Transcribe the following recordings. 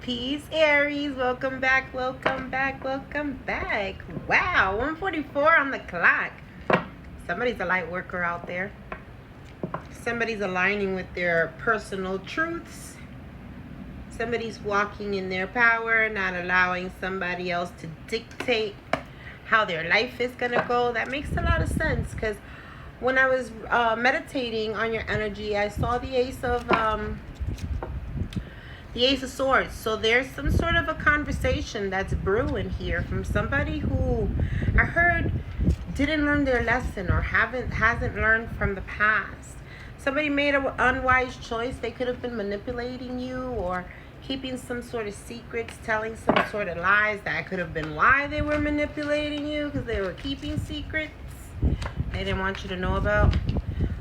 Peace, Aries. Welcome back, welcome back, welcome back. Wow, 1:44 on the clock. Somebody's a light worker out there. Somebody's aligning with their personal truths. Somebody's walking in their power, not allowing somebody else to dictate how their life is going to go. That makes a lot of sense, because when I was meditating on your energy, I saw the Ace of Swords. So there's some sort of a conversation that's brewing here from somebody who I heard didn't learn their lesson or hasn't learned from the past. Somebody made an unwise choice. They could have been manipulating you or keeping some sort of secrets, telling some sort of lies. That could have been why they were manipulating you, because they were keeping secrets they didn't want you to know about.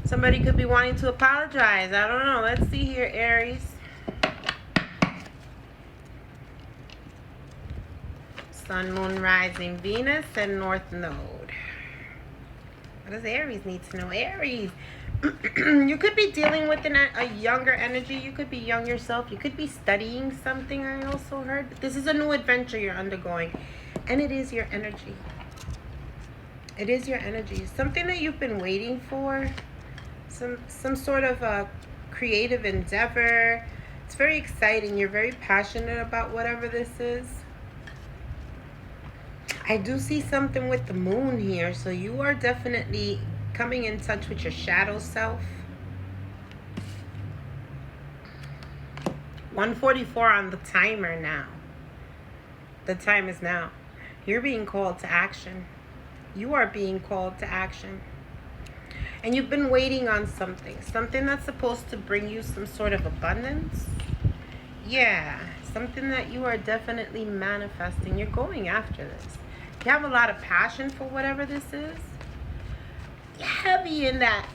Somebody could be wanting to apologize. I don't know. Let's see here, Aries. Sun, Moon, Rising, Venus, and North Node. What does Aries need to know? Aries, you could be dealing with a younger energy. You could be young yourself. You could be studying something, I also heard. But this is a new adventure you're undergoing. And it is your energy. It is your energy. Something that you've been waiting for. Some sort of a creative endeavor. It's very exciting. You're very passionate about whatever this is. I do see something with the moon here, so you are definitely coming in touch with your shadow self. 1:44 on the timer now. The time is now. You're being called to action. You are being called to action. And you've been waiting on something that's supposed to bring you some sort of abundance. Yeah, something that you are definitely manifesting. You're going after this. You have a lot of passion for whatever this is. Heavy in that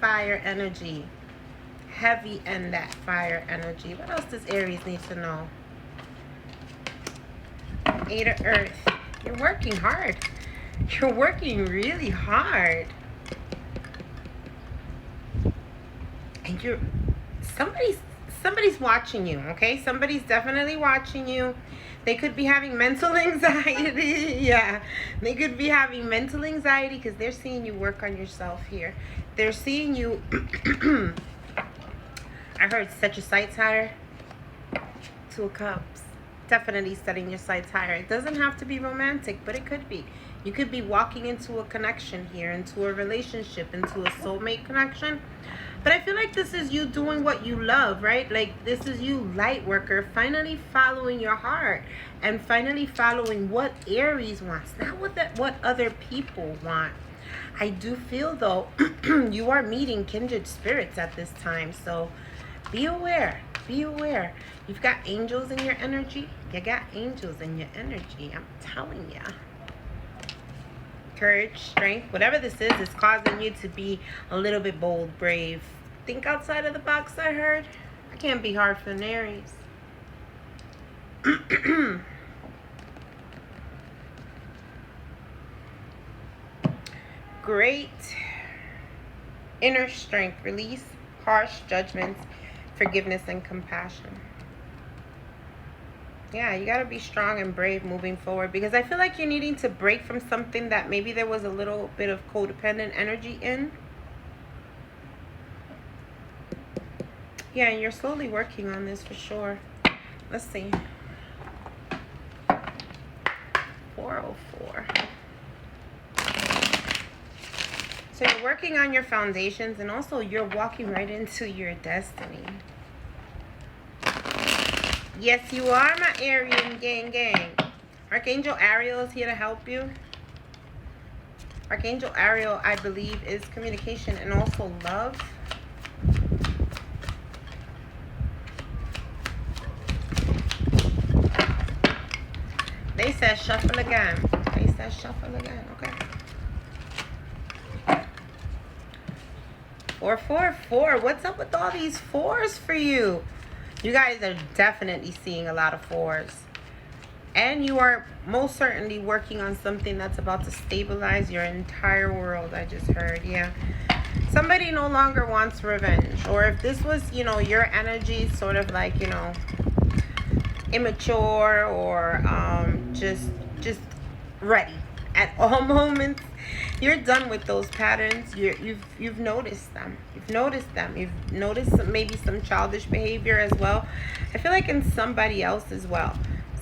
fire energy. Heavy in that fire energy. What else does Aries need to know? Eight of Earth. You're working hard. You're working really hard. And somebody's watching you, okay? Somebody's definitely watching you. They could be having mental anxiety. Yeah, they could be having mental anxiety because they're seeing you work on yourself here. They're seeing you. I heard set your sights higher. Two of Cups. Definitely setting your sights higher. It doesn't have to be romantic, but it could be. You could be walking into a connection here, into a relationship, into a soulmate connection. But I feel like this is you doing what you love, right? Like, this is you, light worker, finally following your heart and finally following what Aries wants, not what other people want. I do feel, though, you are meeting kindred spirits at this time. So be aware. Be aware. You've got angels in your energy. You got angels in your energy. I'm telling ya. Courage, strength, whatever this is causing you to be a little bit bold, brave. Think outside of the box, I heard. I can't be hard for an Aries. Great inner strength. Release harsh judgments, forgiveness, and compassion. Yeah, you got to be strong and brave moving forward, because I feel like you're needing to break from something that maybe there was a little bit of codependent energy in. Yeah, and you're slowly working on this for sure. Let's see. 404. So you're working on your foundations, and also you're walking right into your destiny. Yes, you are, my Aryan gang. Archangel Ariel is here to help you. Archangel Ariel, I believe, is communication and also love. They said shuffle again. They said shuffle again. Okay. 444. What's up with all these fours for you? You guys are definitely seeing a lot of fours. And you are most certainly working on something that's about to stabilize your entire world, I just heard. Yeah. Somebody no longer wants revenge. Or if this was, you know, your energy, sort of like, you know, immature or just ready at all moments, you're done with those patterns. You've noticed them. You've noticed them. You've noticed maybe some childish behavior as well. I feel like in somebody else as well.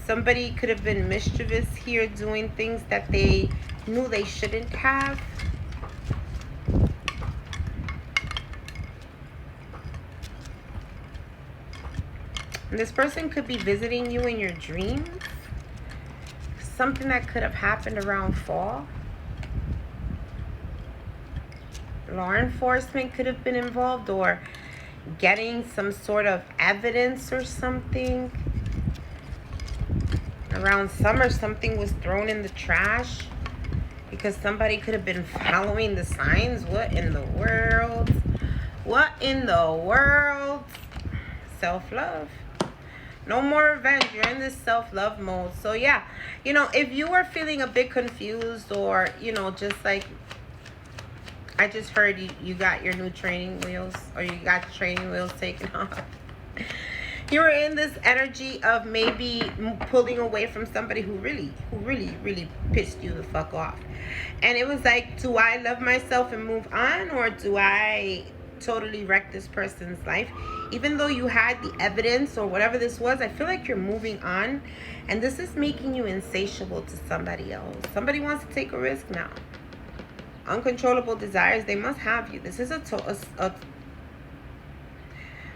Somebody could have been mischievous here, doing things that they knew they shouldn't have. And this person could be visiting you in your dreams. Something that could have happened around fall. Law enforcement could have been involved, or getting some sort of evidence or something. Around summer, something was thrown in the trash because somebody could have been following the signs. What in the world? What in the world? Self-love. No more revenge. You're in this self-love mode. So yeah, you know, if you are feeling a bit confused, or, you know, just like I just heard you got your new training wheels, or you got the training wheels taken off. You were in this energy of maybe pulling away from somebody who really pissed you the fuck off. And it was like, do I love myself and move on, or do I totally wreck this person's life? Even though you had the evidence or whatever this was, I feel like you're moving on, and this is making you insatiable to somebody else. Somebody wants to take a risk now. Uncontrollable desires, they must have you. This is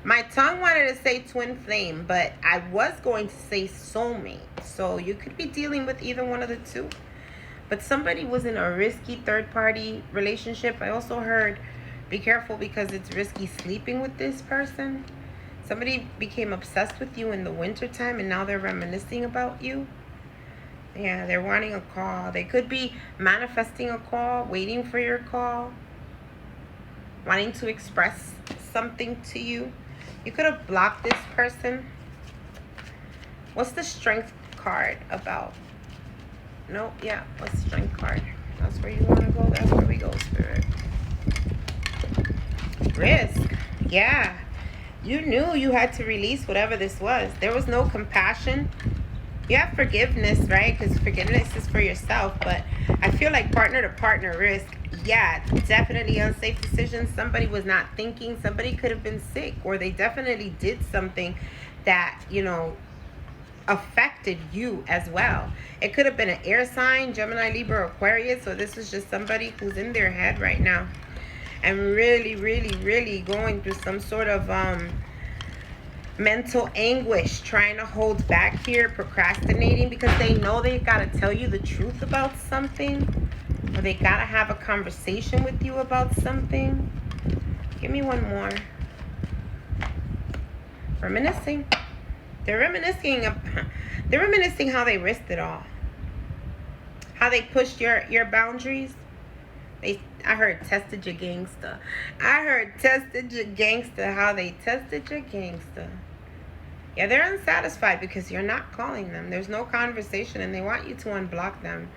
my tongue wanted to say twin flame, but I was going to say soulmate. So you could be dealing with either one of the two. But somebody was in a risky third-party relationship. I also heard, be careful because it's risky sleeping with this person. Somebody became obsessed with you in the wintertime, and now they're reminiscing about you. Yeah, they're wanting a call. They could be manifesting a call, waiting for your call, wanting to express something to you. You could have blocked this person. What's the strength card about? No, yeah, what's the strength card? That's where you want to go. That's where we go, Spirit. Risk. Yeah. You knew you had to release whatever this was. There was no compassion. You have forgiveness, right? Because forgiveness is for yourself. But I feel like partner to partner risk. Yeah, definitely unsafe decisions. Somebody was not thinking. Somebody could have been sick, or they definitely did something that, you know, affected you as well. It could have been an air sign, Gemini, Libra, Aquarius. So this is just somebody who's in their head right now and really going through some sort of mental anguish, trying to hold back here, procrastinating because they know they got to tell you the truth about something, or they got to have a conversation with you about something. Give me one more. Reminiscing. They're reminiscing how they risked it all. How they pushed your boundaries. I heard tested your gangsta. I heard tested your gangsta. How they tested your gangsta. Yeah, they're unsatisfied because you're not calling them. There's no conversation, and they want you to unblock them.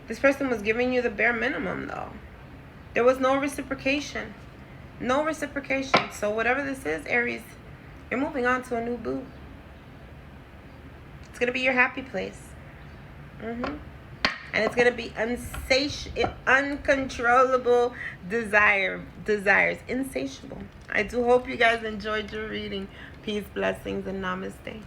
This person was giving you the bare minimum, though. There was no reciprocation. No reciprocation. So whatever this is, Aries, you're moving on to a new boo. It's going to be your happy place. And it's going to be uncontrollable desires. Insatiable. I do hope you guys enjoyed your reading. Peace, blessings, and namaste.